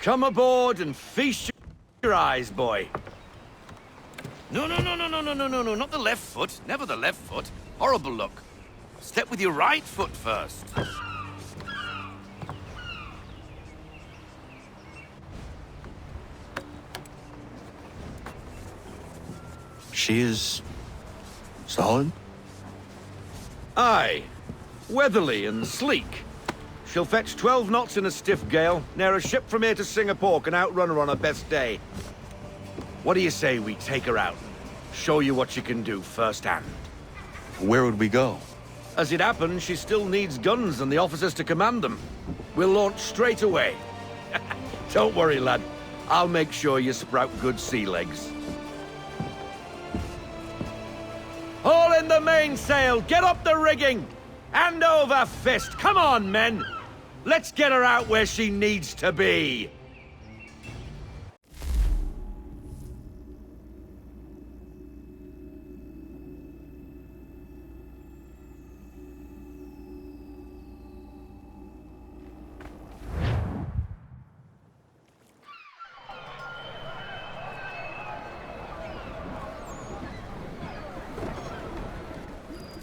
Come aboard and feast your eyes, boy. No, not the left foot. Never the left foot. Horrible look. Step with your right foot first. She is... solid? Aye. Weatherly and sleek. She'll fetch 12 knots in a stiff gale, near a ship from here to Singapore can outrun her on her best day. What do you say we take her out? Show you what she can do firsthand. Where would we go? As it happens, she still needs guns and the officers to command them. We'll launch straight away. Don't worry, lad. I'll make sure you sprout good sea legs. Haul in the mainsail! Get up the rigging! Hand over fist! Come on, men! Let's get her out where she needs to be!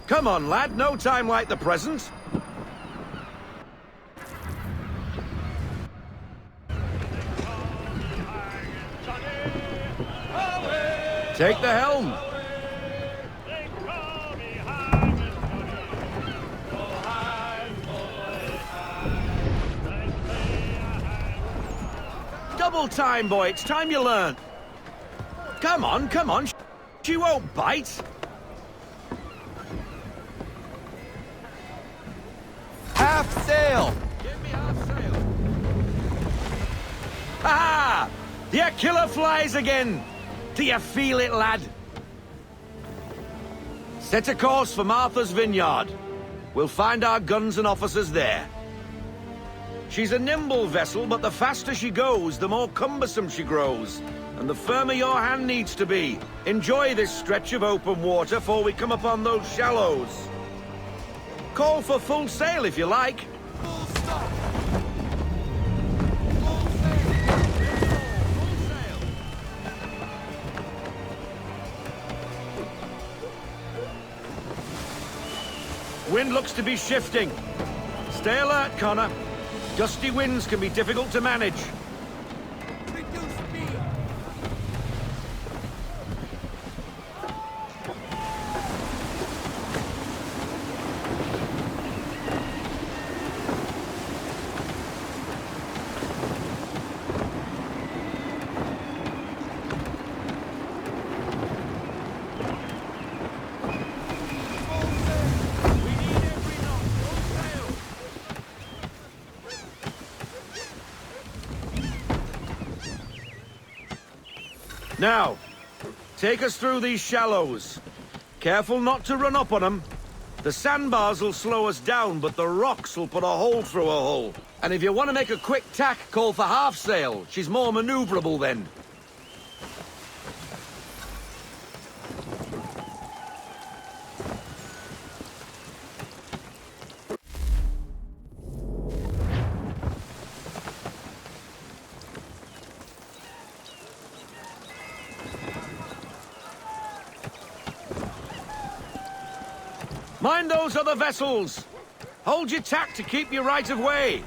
Come on, lad. No time like the present. Take the helm. Double time, boy. It's time you learn. Come on, come on. She won't bite. Half sail! Give me half sail. Ha! The killer flies again. Do you feel it, lad? Set a course for Martha's Vineyard. We'll find our guns and officers there. She's a nimble vessel, but the faster she goes, the more cumbersome she grows. And the firmer your hand needs to be. Enjoy this stretch of open water before we come upon those shallows. Call for full sail if you like. Full stop! Wind looks to be shifting. Stay alert, Connor. Gusty winds can be difficult to manage. Reduce speed! Now, take us through these shallows. Careful not to run up on them. The sandbars will slow us down, but the rocks will put a hole through a hull. And if you want to make a quick tack, call for half sail. She's more maneuverable then. Mind those other vessels! Hold your tack to keep your right of way!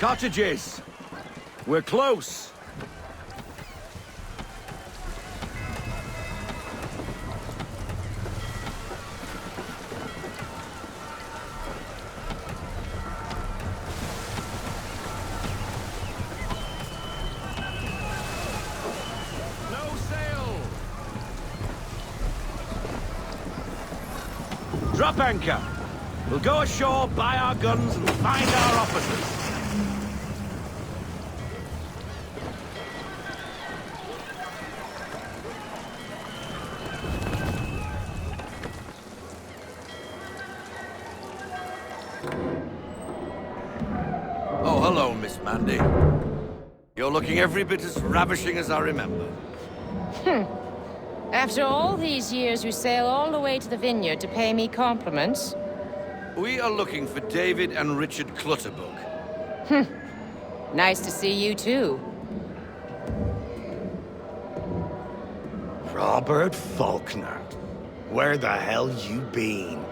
Cottages! We're close! No sail! Drop anchor! We'll go ashore, buy our guns, and find our officers. Oh, hello, Miss Mandy. You're looking every bit as ravishing as I remember. After all these years, you sail all the way to the vineyard to pay me compliments? We are looking for David and Richard Clutterbuck. Nice to see you, too. Robert Faulkner. Where the hell you been?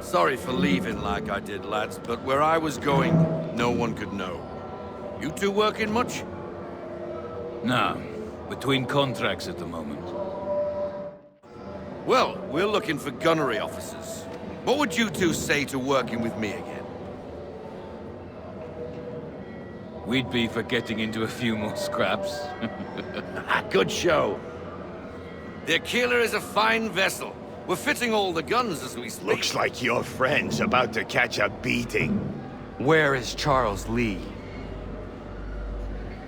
Sorry for leaving like I did, lads, but where I was going, no one could know. You two working much? No, between contracts at the moment. Well, we're looking for gunnery officers. What would you two say to working with me again? We'd be for getting into a few more scraps. Good show. The Aquila is a fine vessel. We're fitting all the guns as we speak. Looks like your friend's about to catch a beating. Where is Charles Lee?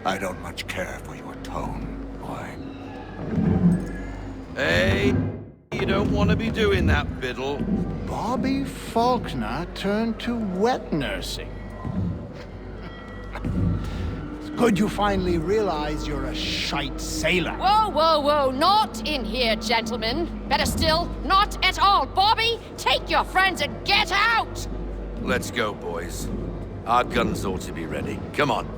I don't much care for your tone, boy. Hey, you don't want to be doing that, Biddle. Bobby Faulkner turned to wet nursing. It's good you finally realize you're a shite sailor. Whoa, whoa, whoa, not in here, gentlemen. Better still, not at all. Bobby, take your friends and get out! Let's go, boys. Our guns ought to be ready. Come on.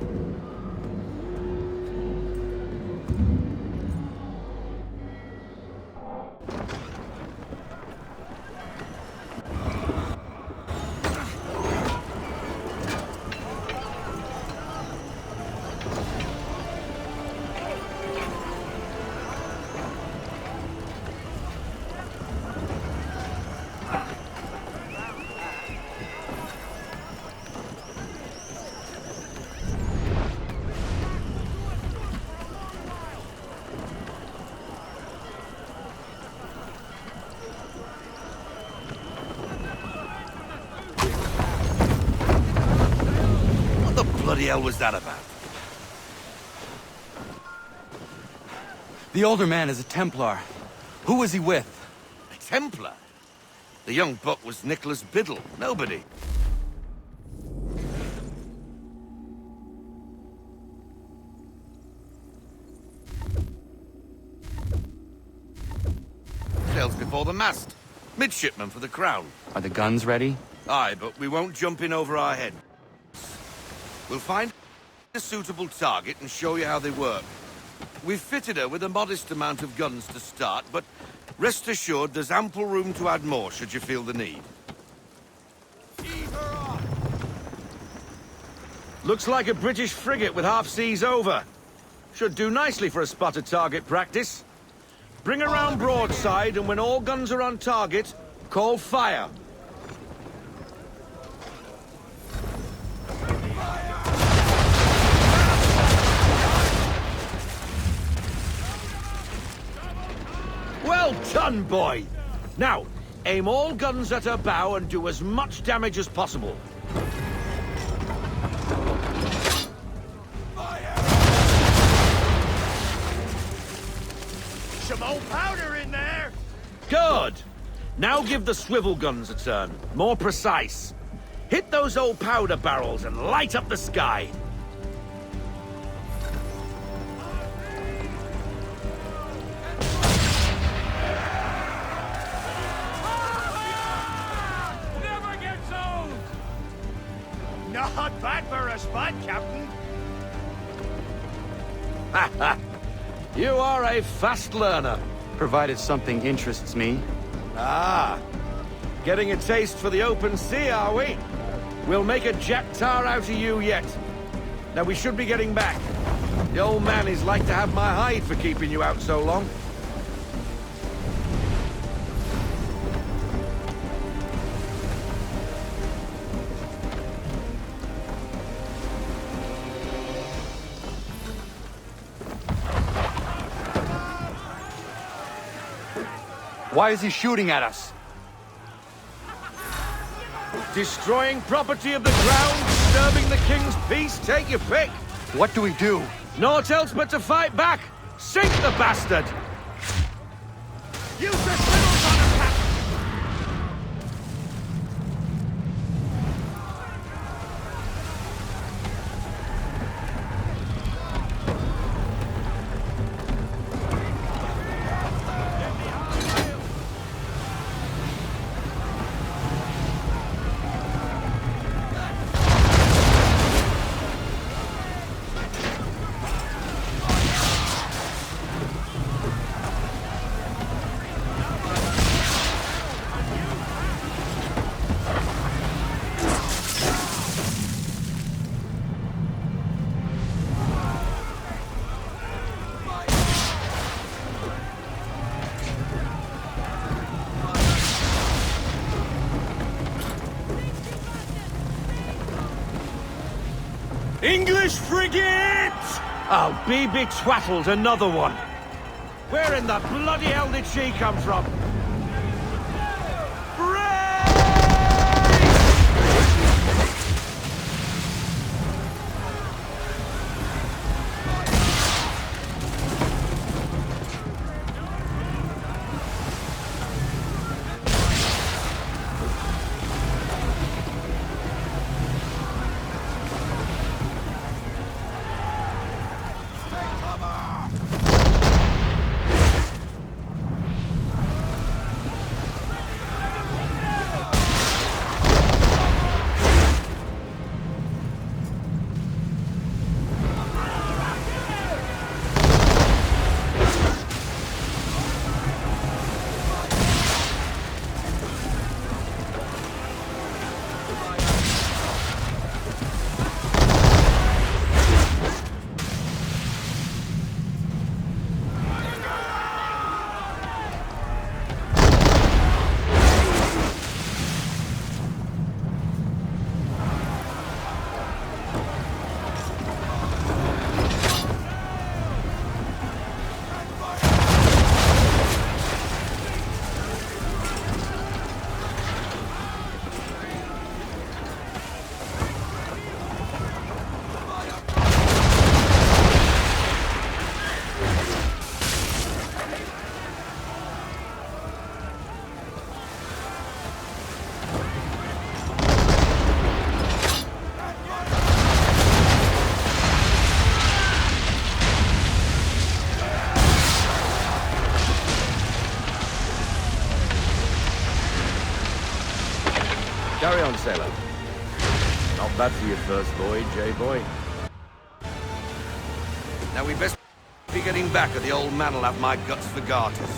What the hell was that about? The older man is a Templar. Who was he with? A Templar? The young buck was Nicholas Biddle. Nobody. Sails before the mast. Midshipman for the Crown. Are the guns ready? Aye, but we won't jump in over our head. We'll find a suitable target and show you how they work. We've fitted her with a modest amount of guns to start, but rest assured there's ample room to add more should you feel the need. Ease her off! Looks like a British frigate with half seas over. Should do nicely for a spotted target practice. Bring her round broadside, and when all guns are on target, call fire. Well done, boy! Now, aim all guns at her bow and do as much damage as possible. Some old powder in there! Good! Now give the swivel guns a turn. More precise. Hit those old powder barrels and light up the sky. Never gets old! Not bad for a spot, Captain. You are a fast learner. Provided something interests me. Ah, getting a taste for the open sea, are we? We'll make a jet-tar out of you yet. Now we should be getting back. The old man is like to have my hide for keeping you out so long. Why is he shooting at us? Destroying property of the crown, disturbing the king's peace, take your pick. What do we do? Naught else but to fight back. Sink the bastard! Use the signals on attack! English frigate! I'll be betwattled, another one. Where in the bloody hell did she come from? Carry on, sailor. Not bad for your first voyage, eh, boy? Now we best be getting back, or the old man'll have my guts for garters.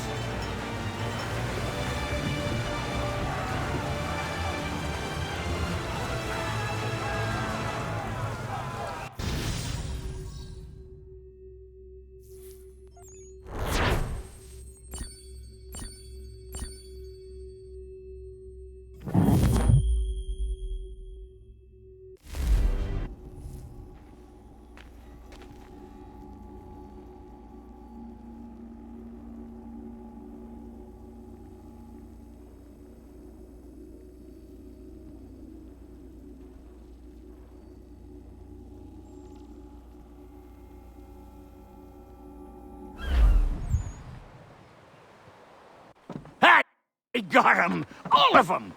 I got 'em! All of 'em!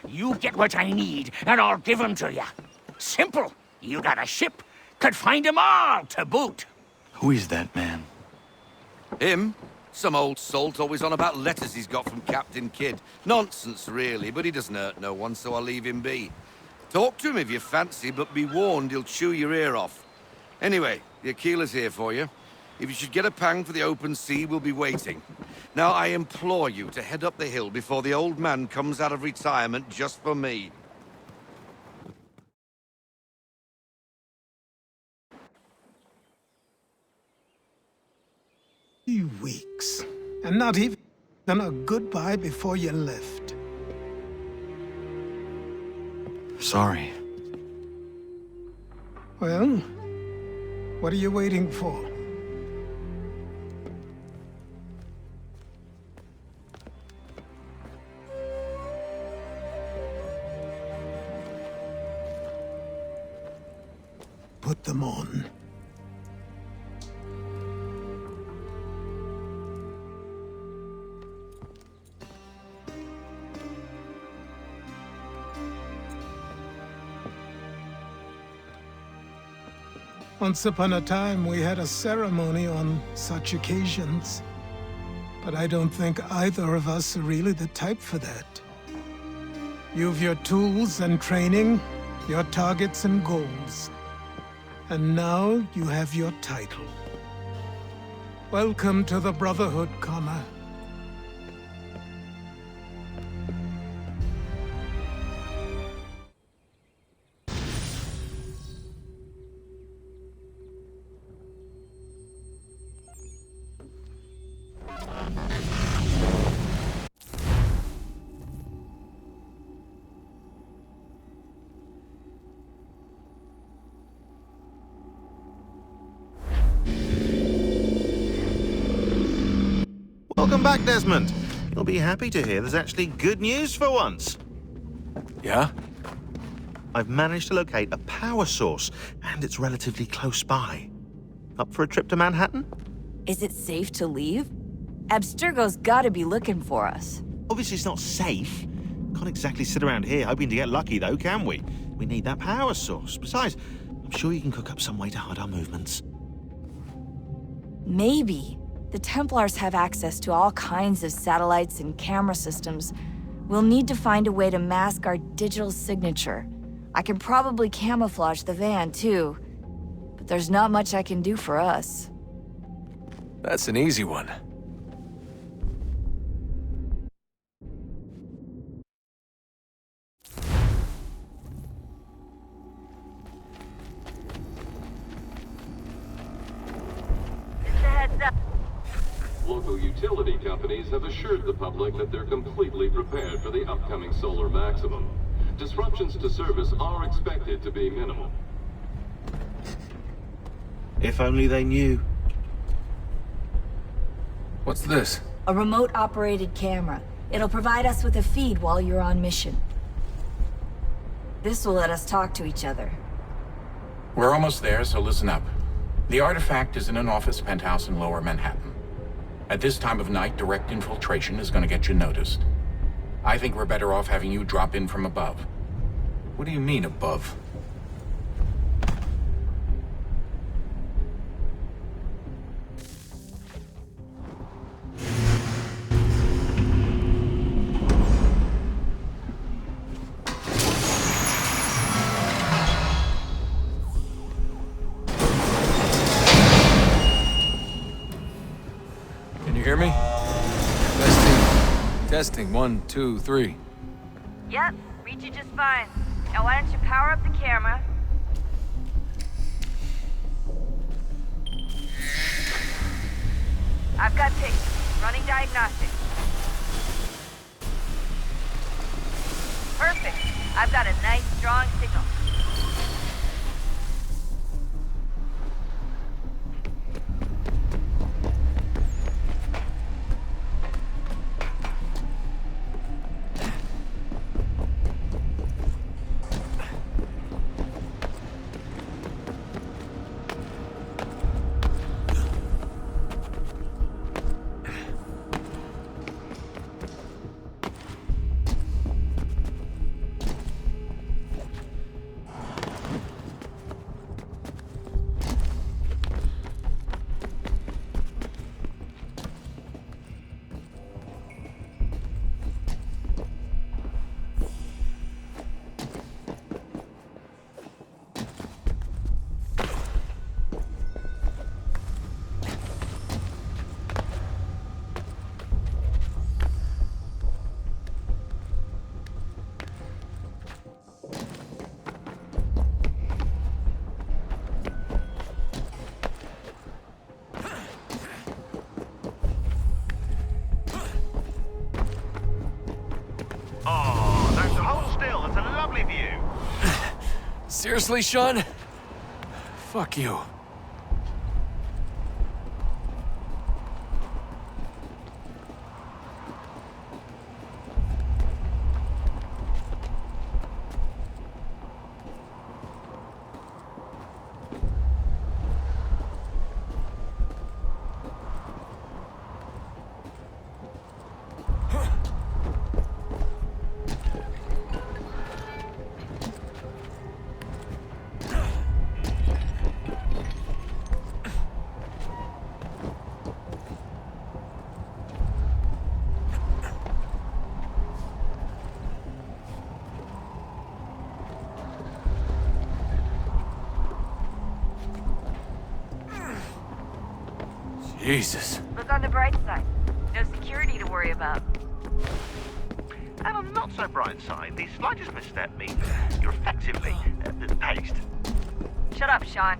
You get what I need, and I'll give 'em to you. Simple. You got a ship, could find 'em all to boot. Who is that man? Him? Some old salt always on about letters he's got from Captain Kidd. Nonsense, really, but he doesn't hurt no one, so I'll leave him be. Talk to him if you fancy, but be warned he'll chew your ear off. Anyway, the Aquila's here for you. If you should get a pang for the open sea, we'll be waiting. Now, I implore you to head up the hill before the old man comes out of retirement just for me. And not even a goodbye before you left. Sorry. Well, what are you waiting for? Put them on. Once upon a time, we had a ceremony on such occasions. But I don't think either of us are really the type for that. You've your tools and training, your targets and goals. And now you have your title. Welcome to the Brotherhood, Connor. Welcome back, Desmond. You'll be happy to hear there's actually good news for once. Yeah? I've managed to locate a power source, and it's relatively close by. Up for a trip to Manhattan? Is it safe to leave? Abstergo's gotta be looking for us. Obviously it's not safe. Can't exactly sit around here hoping to get lucky, though, can we? We need that power source. Besides, I'm sure you can cook up some way to hide our movements. Maybe. The Templars have access to all kinds of satellites and camera systems. We'll need to find a way to mask our digital signature. I can probably camouflage the van, too. But there's not much I can do for us. That's an easy one. Local utility companies have assured the public that they're completely prepared for the upcoming solar maximum. Disruptions to service are expected to be minimal. If only they knew. What's this? A remote-operated camera. It'll provide us with a feed while you're on mission. This will let us talk to each other. We're almost there, so listen up. The artifact is in an office penthouse in Lower Manhattan. At this time of night, direct infiltration is going to get you noticed. I think we're better off having you drop in from above. What do you mean, above? Can you hear me? Testing. 1, 2, 3. Yep, reach you just fine. Now why don't you power up the camera? I've got pictures. Running diagnostics. Perfect. I've got a nice, strong signal. lovely view. Seriously, Sean? Fuck you. Jesus. Look on the bright side. No security to worry about. And on the not so bright side, the slightest misstep means you're effectively paced. Shut up, Sean.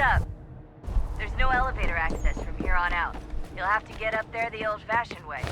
Up. There's no elevator access from here on out. You'll have to get up there the old-fashioned way.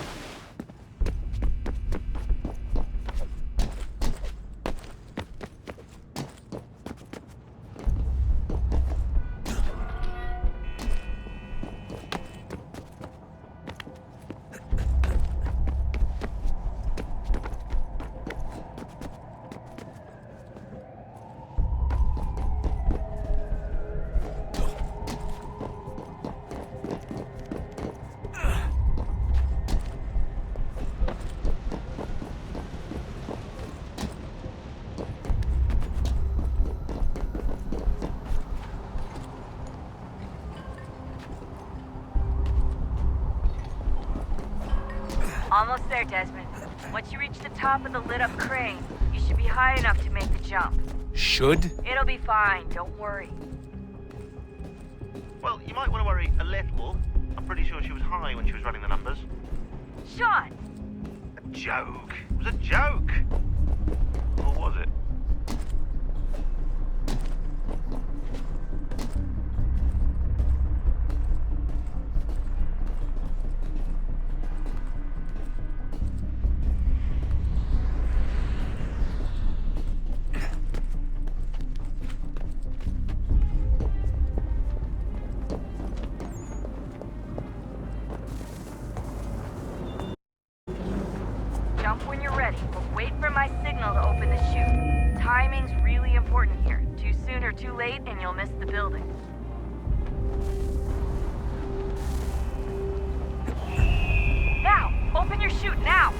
Almost there, Desmond. Once you reach the top of the lit-up crane, you should be high enough to make the jump. Should? It'll be fine, don't worry. Well, you might want to worry a little. I'm pretty sure she was high when she was running the numbers. Sean! A joke. It was a joke. Or was it? Jump when you're ready, but wait for my signal to open the chute. Timing's really important here. Too soon or too late, and you'll miss the building. Now! Open your chute, now!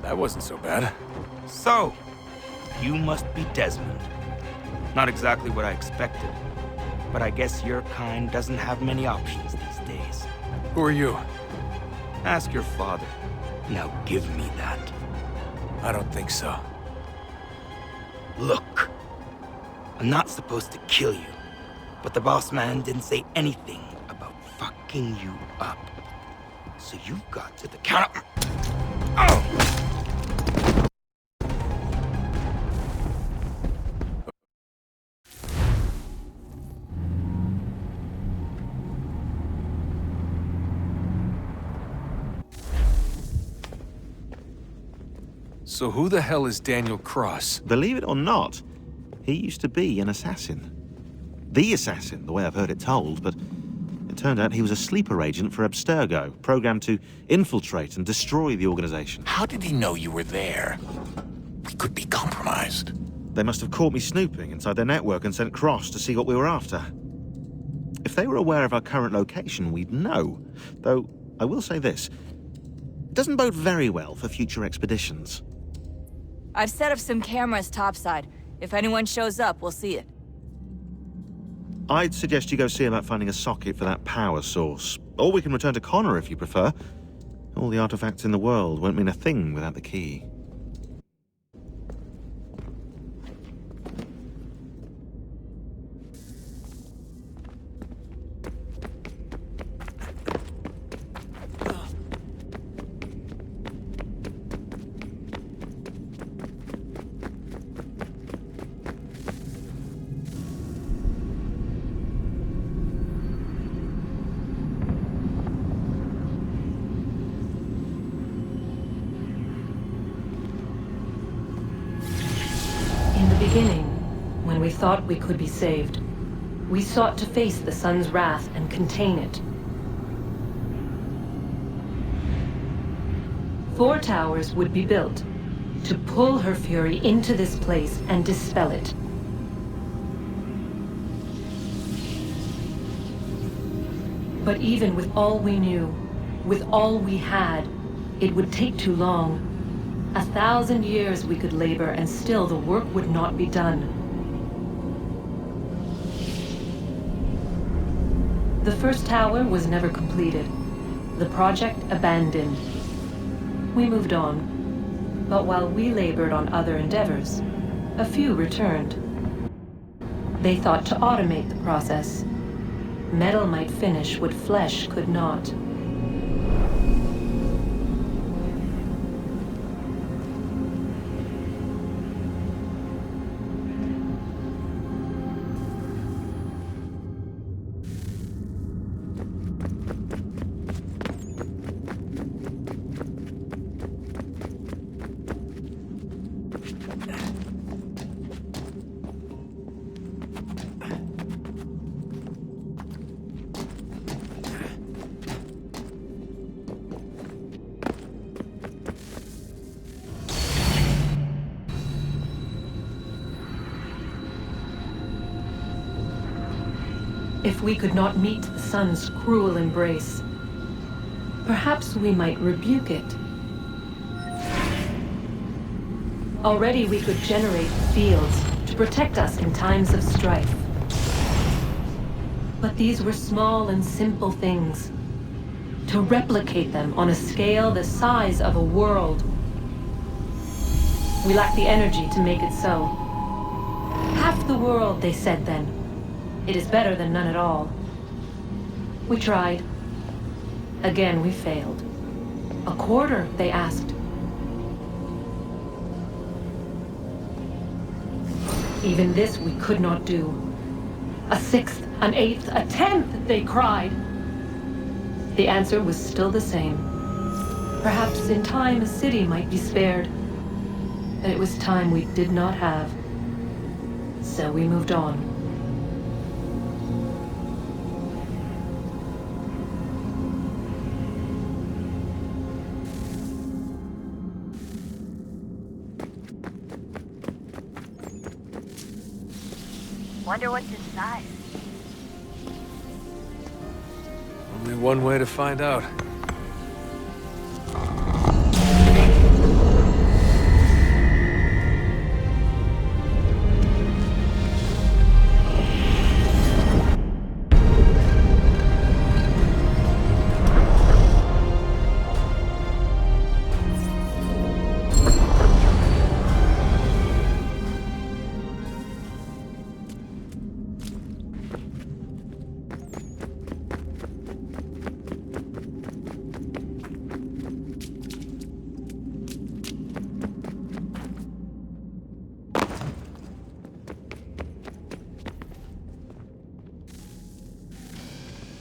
That wasn't so bad. So, you must be Desmond. Not exactly what I expected, but I guess your kind doesn't have many options these days. Who are you? Ask your father. Now give me that. I don't think so. Look, I'm not supposed to kill you, but the boss man didn't say anything about fucking you up. So you've got to the counter. Oh! So who the hell is Daniel Cross? Believe it or not, he used to be an assassin. The assassin, the way I've heard it told, but it turned out he was a sleeper agent for Abstergo, programmed to infiltrate and destroy the organization. How did he know you were there? We could be compromised. They must have caught me snooping inside their network and sent Cross to see what we were after. If they were aware of our current location, we'd know. Though, I will say this. It doesn't bode very well for future expeditions. I've set up some cameras topside. If anyone shows up, we'll see it. I'd suggest you go see about finding a socket for that power source. Or we can return to Connor if you prefer. All the artifacts in the world won't mean a thing without the key. When we thought we could be saved, we sought to face the sun's wrath and contain it. 4 towers would be built to pull her fury into this place and dispel it. But even with all we knew, with all we had, it would take too long. 1,000 years we could labor and still the work would not be done. The first tower was never completed. The project abandoned. We moved on. But while we labored on other endeavors, a few returned. They thought to automate the process. Metal might finish what flesh could not. If we could not meet the sun's cruel embrace, perhaps we might rebuke it. Already we could generate fields to protect us in times of strife. But these were small and simple things. To replicate them on a scale the size of a world, we lack the energy to make it so. Half the world, they said then. It is better than none at all. We tried. Again, we failed. A quarter, they asked. Even this we could not do. A 6th, an 8th, a 10th, they cried. The answer was still the same. Perhaps in time a city might be spared. And it was time we did not have. So we moved on. Wonder what's inside. Only one way to find out.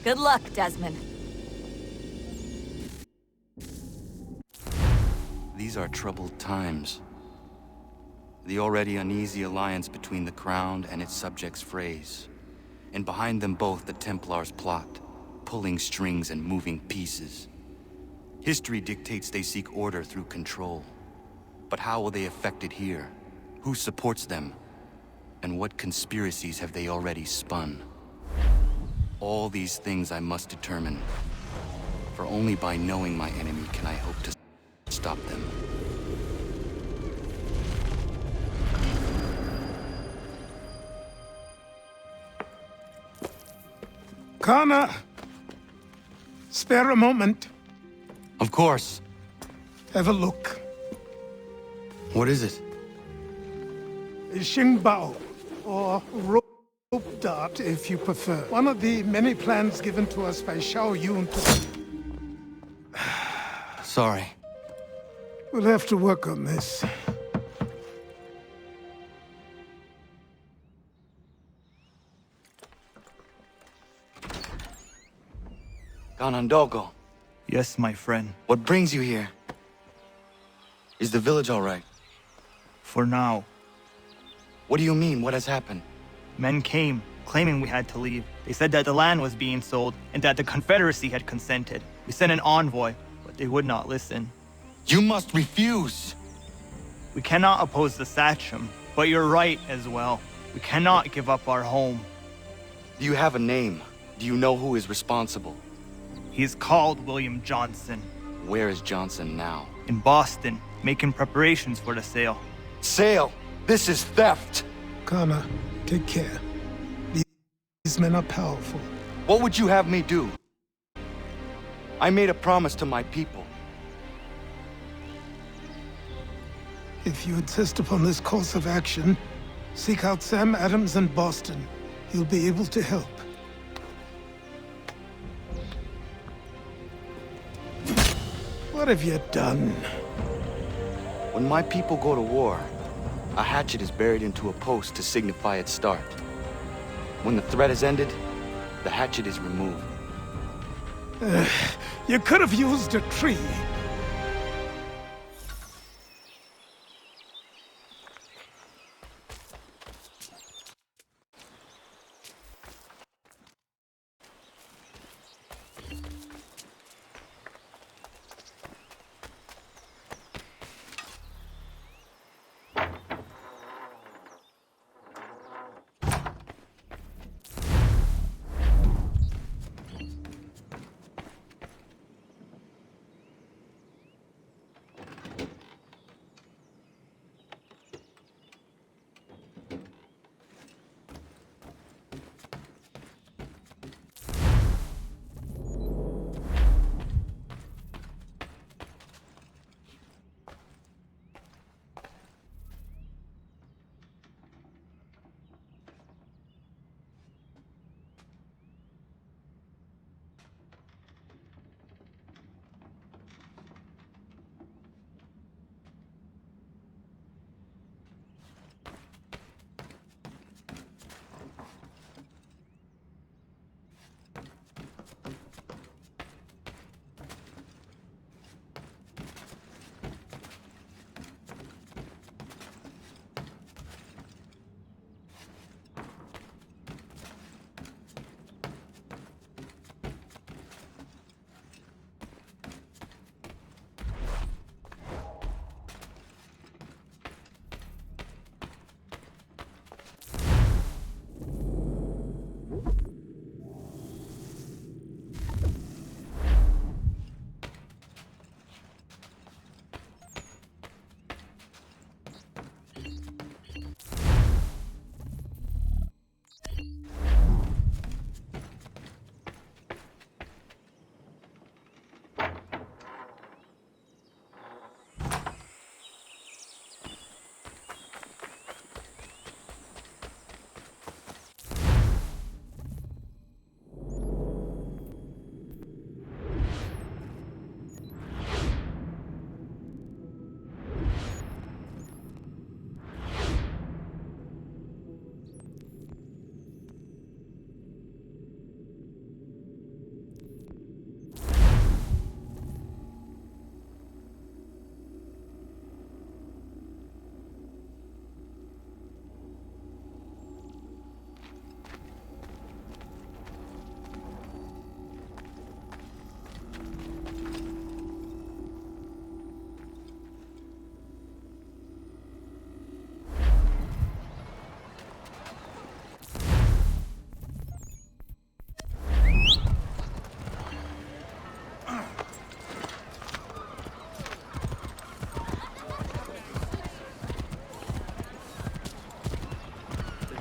Good luck, Desmond. These These are troubled times. The already uneasy alliance between the Crown and its subjects frays. And behind them both the Templars plot, pulling strings and moving pieces. History dictates they seek order through control. But how will they affect it here? Who supports them? And what conspiracies have they already spun? All these things I must determine. For only by knowing my enemy can I hope to stop them. Connor! Spare a moment. Of course. Have a look. What is it? A Xingbao, or rope dart if you prefer. One of the many plans given to us by Xiao Yun to... Sorry. We'll have to work on this. Ganondogo. Yes, my friend. What brings you here? Is the village all right? For now. What do you mean? What has happened? Men came, claiming we had to leave. They said that the land was being sold, and that the Confederacy had consented. We sent an envoy, but they would not listen. You must refuse! We cannot oppose the Sachem, but you're right as well. We cannot give up our home. Do you have a name? Do you know who is responsible? He is called William Johnson. Where is Johnson now? In Boston, making preparations for the sale. Sale? This is theft! Connor, take care. These men are powerful. What would you have me do? I made a promise to my people. If you insist upon this course of action, seek out Sam Adams in Boston. He'll be able to help. What have you done? When my people go to war, a hatchet is buried into a post to signify its start. When the threat is ended, the hatchet is removed. You could have used a tree.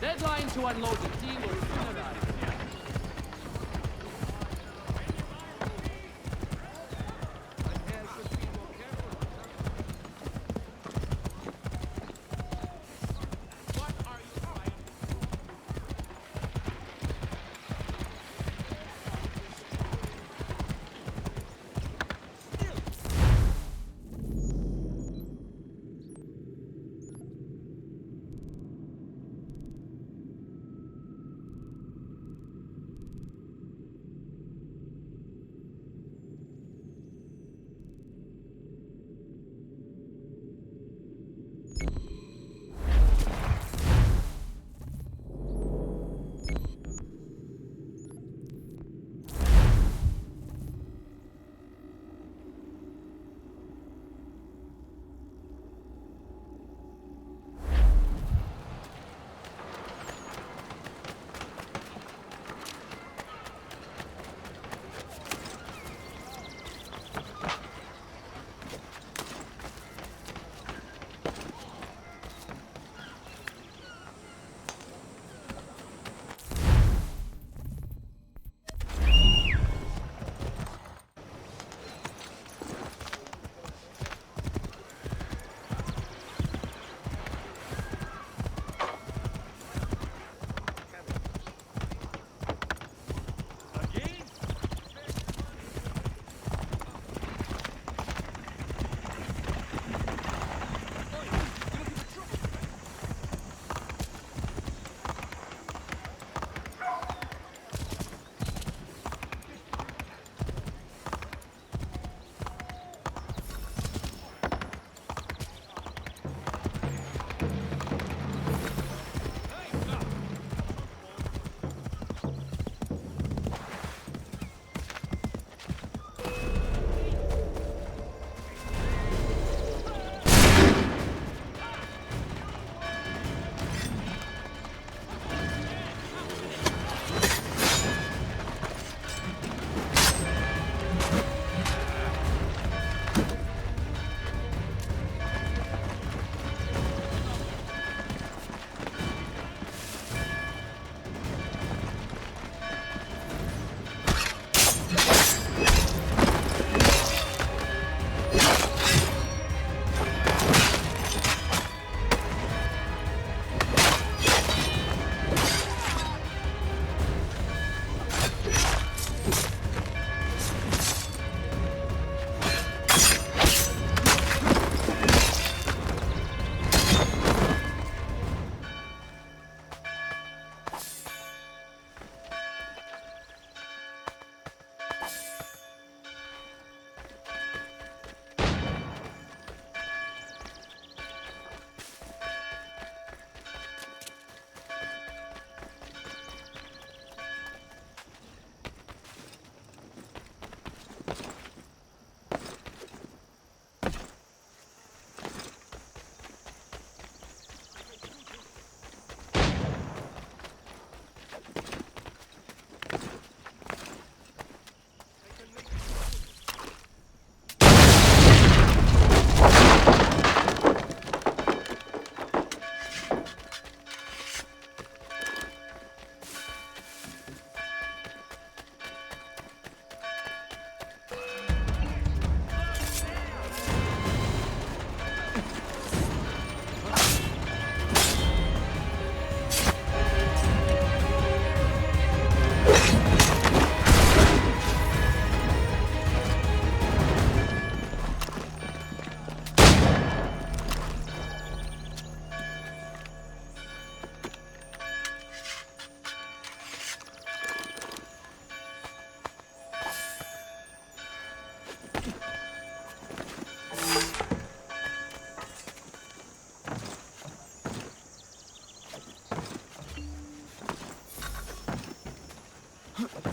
Deadline to unload the team will soon arrive. Huh.